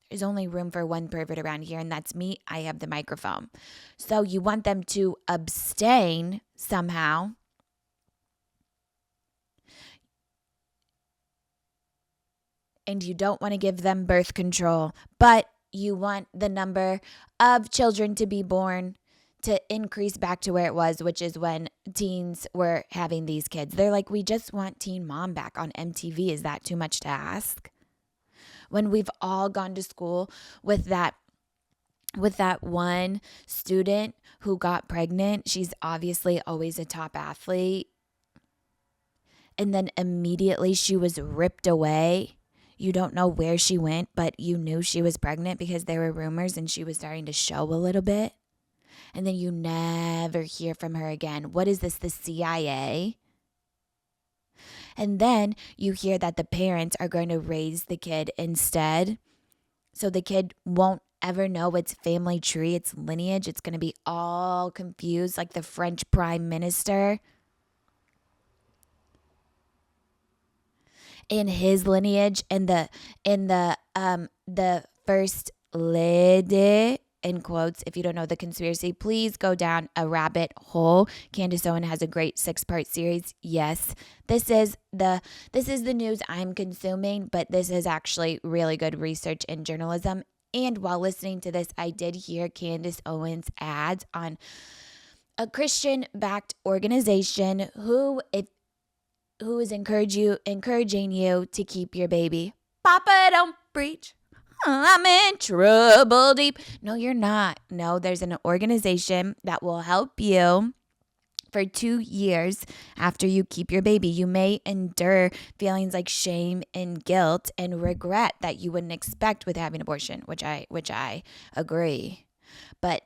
There's only room for one pervert around here, and that's me. I have the microphone. So you want them to abstain somehow. And you don't want to give them birth control, but you want the number of children to be born to increase back to where it was, which is when teens were having these kids. They're like, we just want Teen Mom back on MTV. Is that too much to ask? When we've all gone to school with that one student who got pregnant, she's obviously always a top athlete. And then immediately she was ripped away. You don't know where she went, but you knew she was pregnant because there were rumors and she was starting to show a little bit. And then you never hear from her again. What is this, the CIA? And then you hear that the parents are going to raise the kid instead. So the kid won't ever know its family tree, its lineage. It's going to be all confused like the French prime minister in his lineage and the first lady in quotes. If you don't know the conspiracy, please go down a rabbit hole. Candace Owen has a great 6-part series. Yes, this is the news I'm consuming, but this is actually really good research in journalism. And while listening to this, I did hear Candace Owens ads on a Christian-backed organization who is encouraging you to keep your baby. Papa, don't preach. I'm in trouble deep. No, you're not. No, there's an organization that will help you for 2 years after you keep your baby. You may endure feelings like shame and guilt and regret that you wouldn't expect with having abortion, which I agree. But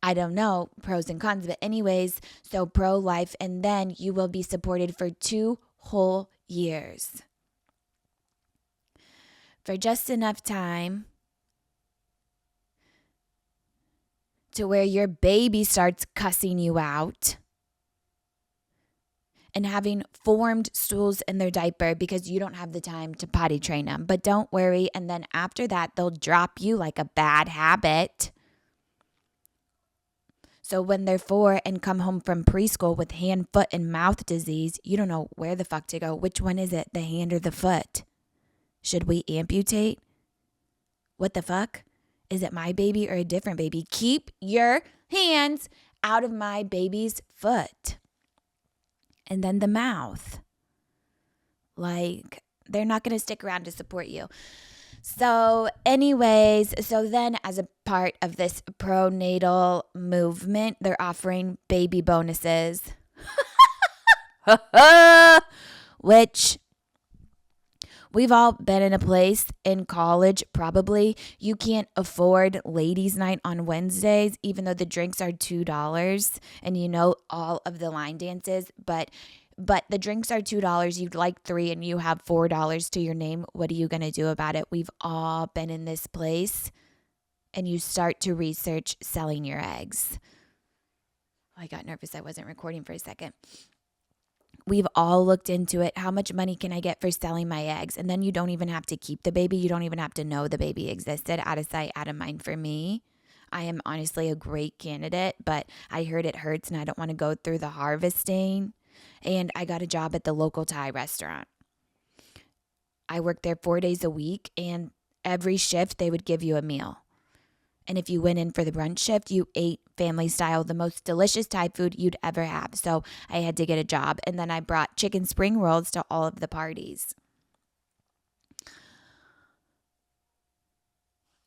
I don't know pros and cons, but anyways, so pro-life, and then you will be supported for 2 whole years. For just enough time to where your baby starts cussing you out and having formed stools in their diaper because you don't have the time to potty train them. But don't worry, and then after that, they'll drop you like a bad habit. So when they're 4 and come home from preschool with hand, foot, and mouth disease, you don't know where the fuck to go. Which one is it, the hand or the foot? Should we amputate? What the fuck? Is it my baby or a different baby? Keep your hands out of my baby's foot. And then the mouth. Like, they're not going to stick around to support you. So anyways, so then as a part of this pronatal movement, they're offering baby bonuses. Which we've all been in a place in college, probably. You can't afford ladies' night on Wednesdays, even though the drinks are $2 and you know all of the line dances, but the drinks are $2, you'd like 3 and you have $4 to your name. What are you going to do about it? We've all been in this place, and you start to research selling your eggs. I got nervous. I wasn't recording for a second. We've all looked into it. How much money can I get for selling my eggs? And then you don't even have to keep the baby. You don't even have to know the baby existed. Out of sight, out of mind for me. I am honestly a great candidate, but I heard it hurts and I don't want to go through the harvesting. And I got a job at the local Thai restaurant. I worked there 4 days a week, and every shift they would give you a meal. And if you went in for the brunch shift, you ate family style, the most delicious Thai food you'd ever have. So I had to get a job. And then I brought chicken spring rolls to all of the parties.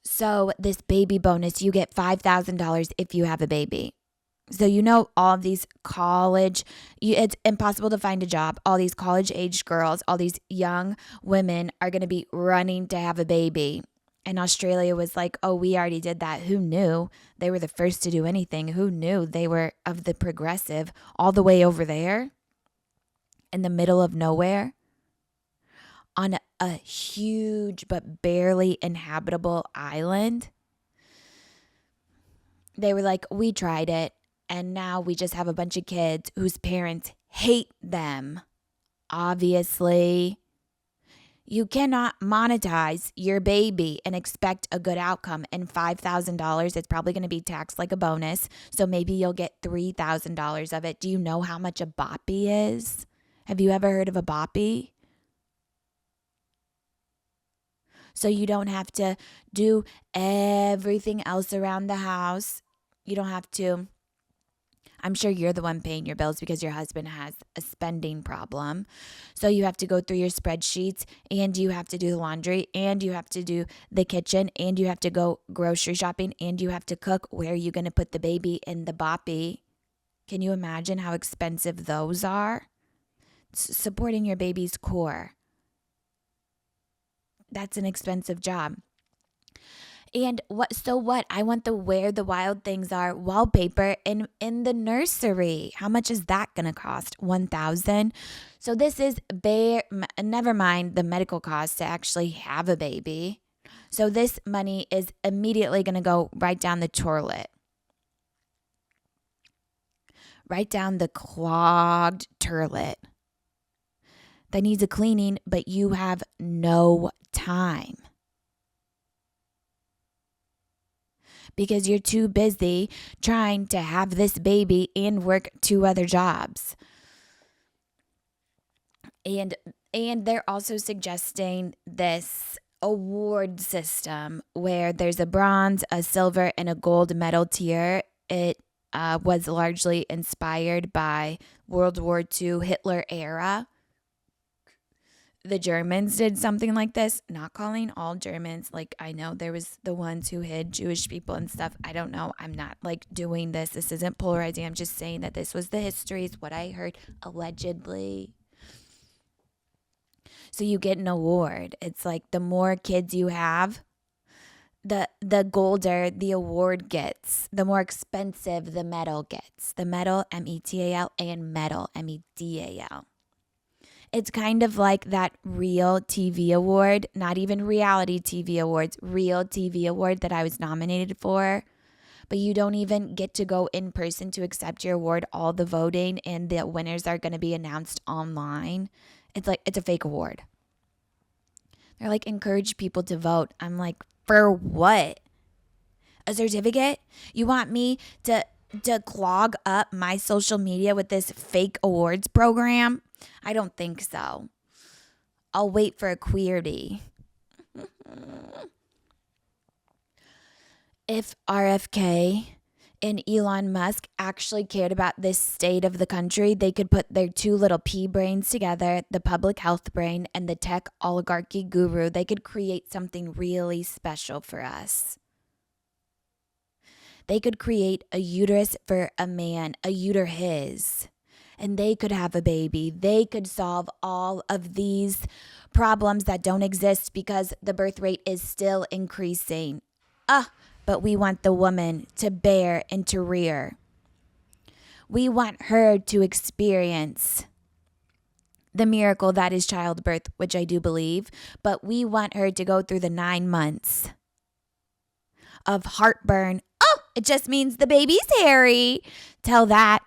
So this baby bonus, you get $5,000 if you have a baby. So you know all of these it's impossible to find a job. All these college-aged girls, all these young women are going to be running to have a baby. And Australia was like, oh, we already did that. Who knew? They were the first to do anything. Who knew they were of the progressive all the way over there in the middle of nowhere on a huge but barely inhabitable island? They were like, we tried it. And now we just have a bunch of kids whose parents hate them. Obviously, you cannot monetize your baby and expect a good outcome. And $5,000, it's probably going to be taxed like a bonus. So maybe you'll get $3,000 of it. Do you know how much a boppy is? Have you ever heard of a boppy? So you don't have to do everything else around the house. You don't have to. I'm sure you're the one paying your bills because your husband has a spending problem. So you have to go through your spreadsheets, and you have to do the laundry, and you have to do the kitchen, and you have to go grocery shopping, and you have to cook. Where are you going to put the baby in the boppy? Can you imagine how expensive those are? Supporting your baby's core. That's an expensive job. And what? I want the Where the Wild Things Are wallpaper in the nursery. How much is that going to cost? 1,000. So this is never mind the medical cost to actually have a baby. So this money is immediately going to go right down the toilet. Right down the clogged toilet that needs a cleaning, but you have no time. Because you're too busy trying to have this baby and work 2 other jobs. And they're also suggesting this award system where there's a bronze, a silver, and a gold medal tier. It was largely inspired by World War II Hitler era. The Germans did something like this, not calling all Germans. Like, I know there was the ones who hid Jewish people and stuff. I don't know. I'm not like doing this. This isn't polarizing. I'm just saying that this was the histories, what I heard allegedly. So you get an award. It's like the more kids you have, the golder the award gets, the more expensive the medal gets. The medal, METAL, and medal, MEDAL. It's kind of like that real TV award, not even reality TV awards, real TV award that I was nominated for. But you don't even get to go in person to accept your award. All the voting and the winners are going to be announced online. It's like, it's a fake award. They're like, encourage people to vote. I'm like, for what? A certificate? You want me to clog up my social media with this fake awards program? I don't think so. I'll wait for a queerty. If RFK and Elon Musk actually cared about this state of the country, they could put their 2 little pea brains together, the public health brain and the tech oligarchy guru. They could create something really special for us. They could create a uterus for a man, a uterus. And they could have a baby. They could solve all of these problems that don't exist because the birth rate is still increasing. But we want the woman to bear and to rear. We want her to experience the miracle that is childbirth, which I do believe. But we want her to go through the 9 months of heartburn. Oh, it just means the baby's hairy. Tell that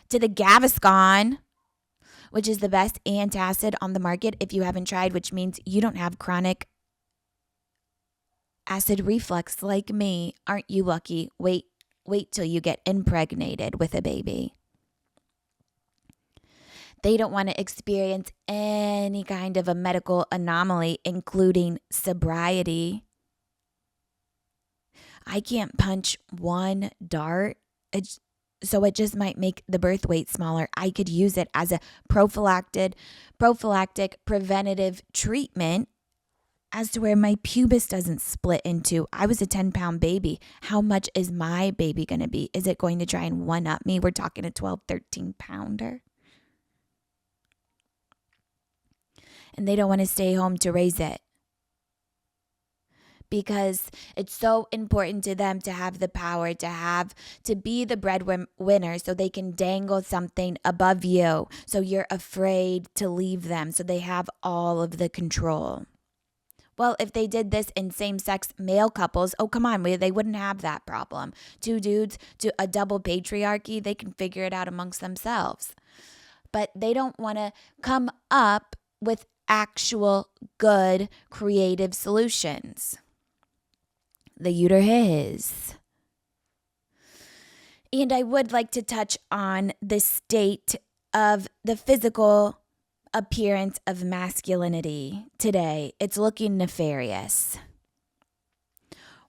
to the Gaviscon, which is the best antacid on the market if you haven't tried, which means you don't have chronic acid reflux like me. Aren't you lucky? Wait till you get impregnated with a baby. They don't want to experience any kind of a medical anomaly, including sobriety. I can't punch one dart. So it just might make the birth weight smaller. I could use it as a prophylactic preventative treatment as to where my pubis doesn't split into. I was a 10-pound baby. How much is my baby going to be? Is it going to try and one-up me? We're talking a 12, 13-pounder. And they don't want to stay home to raise it, because it's so important to them to have the power to be the breadwinner, so they can dangle something above you, so you're afraid to leave them, so they have all of the control. Well, if they did this in same-sex male couples, oh, come on, they wouldn't have that problem. 2 dudes, a double patriarchy, they can figure it out amongst themselves. But they don't want to come up with actual good creative solutions. The uterus. And I would like to touch on the state of the physical appearance of masculinity today. It's looking nefarious.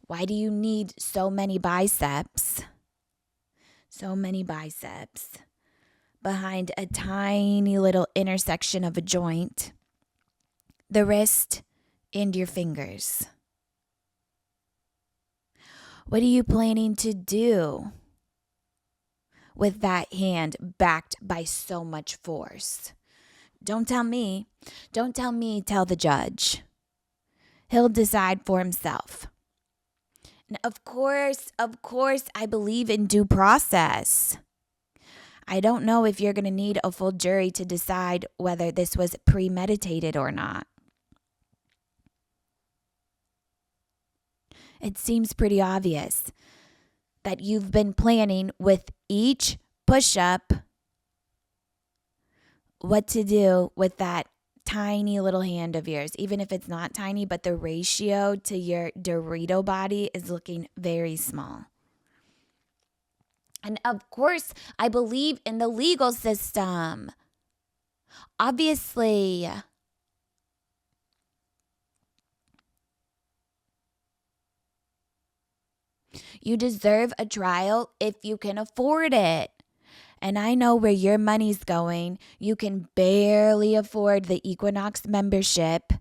Why do you need so many biceps? So many biceps behind a tiny little intersection of a joint, the wrist, and your fingers. What are you planning to do with that hand backed by so much force? Don't tell me. Don't tell me, tell the judge. He'll decide for himself. Of course, I believe in due process. I don't know if you're going to need a full jury to decide whether this was premeditated or not. It seems pretty obvious that you've been planning with each push up what to do with that tiny little hand of yours, even if it's not tiny, but the ratio to your Dorito body is looking very small. And of course, I believe in the legal system. Obviously, you deserve a trial if you can afford it. And I know where your money's going. You can barely afford the Equinox membership,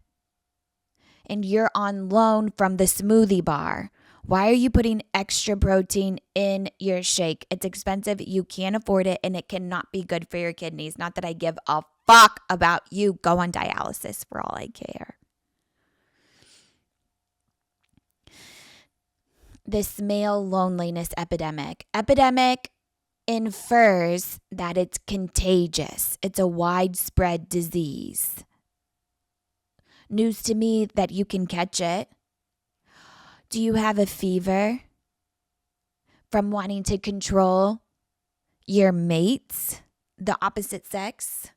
and you're on loan from the smoothie bar. Why are you putting extra protein in your shake? It's expensive. You can't afford it, and it cannot be good for your kidneys. Not that I give a fuck about you. Go on dialysis for all I care. This male loneliness epidemic infers that it's contagious. It's a widespread disease. News to me that you can catch it. Do you have a fever from wanting to control your mates, the opposite sex?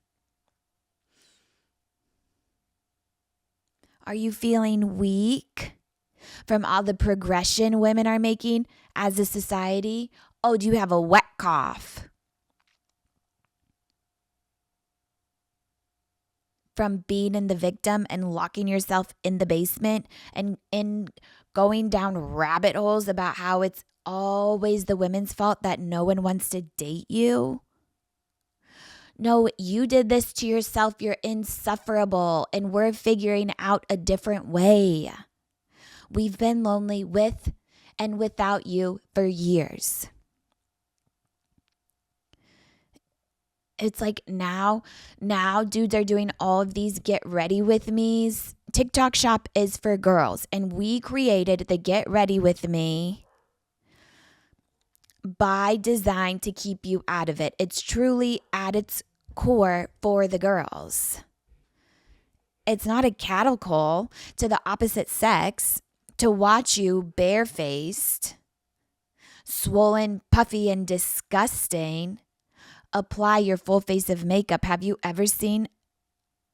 Are you feeling weak from all the progression women are making as a society? Oh, do you have a wet cough from being in the victim and locking yourself in the basement and in going down rabbit holes about how it's always the women's fault that no one wants to date you? No, you did this to yourself. You're insufferable, and we're figuring out a different way. We've been lonely with and without you for years. It's like now dudes are doing all of these get ready with me's. TikTok shop is for girls, and we created the get ready with me by design to keep you out of it. It's truly at its core for the girls. It's not a cattle call to the opposite sex to watch you barefaced, swollen, puffy, and disgusting apply your full face of makeup. Have you ever seen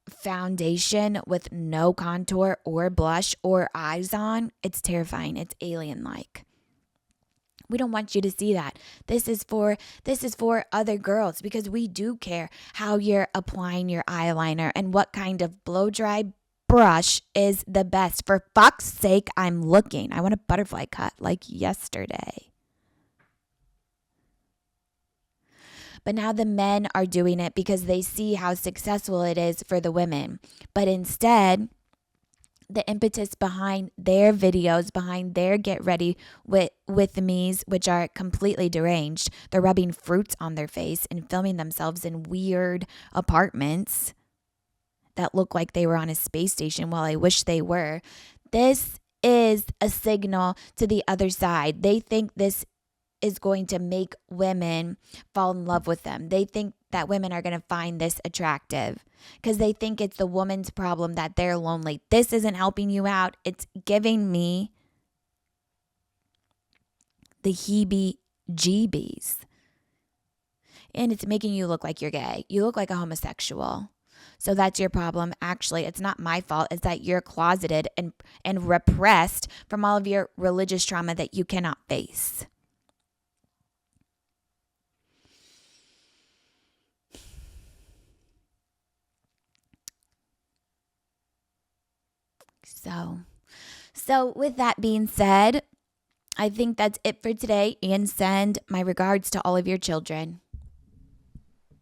foundation with no contour or blush or eyes on? It's terrifying. It's alien-like. We don't want you to see that. This is for other girls, because we do care how you're applying your eyeliner and what kind of blow dry brush is the best. For fuck's sake, I'm looking. I want a butterfly cut like yesterday. But now the men are doing it because they see how successful it is for the women. But instead, the impetus behind their videos, behind their get ready with me's, which are completely deranged, they're rubbing fruits on their face and filming themselves in weird apartments that look like they were on a space station. Well, I wish they were. This is a signal to the other side. They think this is going to make women fall in love with them. They think that women are going to find this attractive because they think it's the woman's problem that they're lonely. This isn't helping you out. It's giving me the heebie-jeebies. And it's making you look like you're gay. You look like a homosexual. So that's your problem. Actually, it's not my fault. It's that you're closeted and repressed from all of your religious trauma that you cannot face. So with that being said, I think that's it for today, and send my regards to all of your children.